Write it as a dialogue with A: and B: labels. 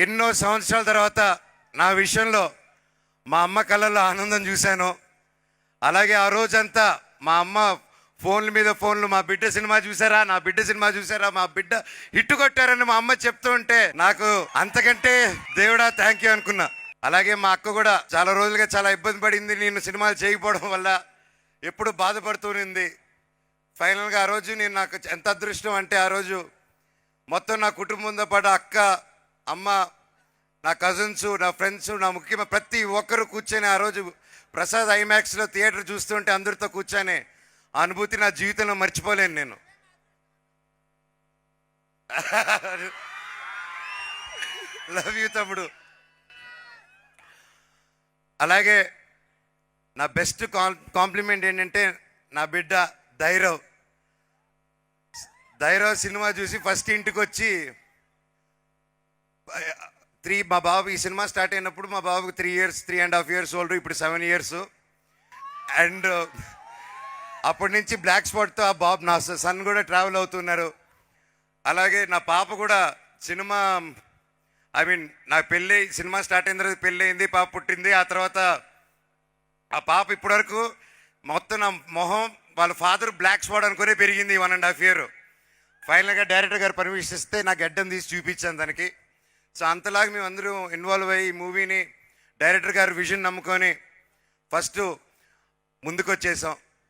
A: ఎన్నో సంవత్సరాల తర్వాత నా విషయంలో మా అమ్మ కళ్ళల్లో ఆనందం చూశాను. అలాగే ఆ రోజంతా మా అమ్మ ఫోన్ల మీద ఫోన్లు, మా బిడ్డ సినిమా చూసారా, నా బిడ్డ సినిమా చూసారా, మా బిడ్డ హిట్ కొట్టారని మా అమ్మ చెప్తూ ఉంటే నాకు అంతకంటే దేవుడా థ్యాంక్ యూ అనుకున్నా. అలాగే మా అక్క కూడా చాలా రోజులుగా చాలా ఇబ్బంది పడింది, నేను సినిమాలు చేయకపోవడం వల్ల ఎప్పుడు బాధపడుతూనింది. ఫైనల్గా ఆ రోజు నేను నాకు ఎంత అదృష్టం అంటే ఆ రోజు మొత్తం నా కుటుంబంతో పాటు అక్క, అమ్మ, నా కజిన్స్, నా ఫ్రెండ్స్, నా ముఖ్యమైన ప్రతి ఒక్కరు కూర్చొని ఆ రోజు ప్రసాద్ ఐమాక్స్లో థియేటర్ చూస్తుంటే అందరితో కూర్చొని ఆ అనుభూతి నా జీవితంలో మర్చిపోలేను నేను. లవ్ యూ తమ్ముడు. అలాగే నా బెస్ట్ కాంప్లిమెంట్ ఏంటంటే నా బిడ్డ ధైరవ్ సినిమా చూసి ఫస్ట్ ఇంటికి వచ్చి మా బాబు ఈ సినిమా స్టార్ట్ అయినప్పుడు మా బాబుకి 3.5 years ఓల్డ్, ఇప్పుడు 7 years. అండ్ అప్పటి నుంచి బ్లాక్ స్పాట్తో ఆ బాబు నా సన్ కూడా ట్రావెల్ అవుతున్నారు. అలాగే నా పాప కూడా సినిమా నా పెళ్ళి సినిమా స్టార్ట్ అయిన తర్వాత పెళ్ళి అయింది, పాప పుట్టింది. ఆ తర్వాత ఆ పాప ఇప్పటివరకు మొత్తం నా మొహం వాళ్ళ ఫాదర్ బ్లాక్ స్పాట్ అనుకునే పెరిగింది 1.5 year. ఫైనల్గా డైరెక్టర్ గారు పర్మిషన్ ఇస్తే నా గడ్డం తీసి చూపించాను దానికి. సో అంతలాగా మేము అందరూ ఇన్వాల్వ్ అయ్యి ఈ మూవీని డైరెక్టర్ గారు విజన్ నమ్ముకొని ఫస్ట్ ముందుకు వచ్చేసాం.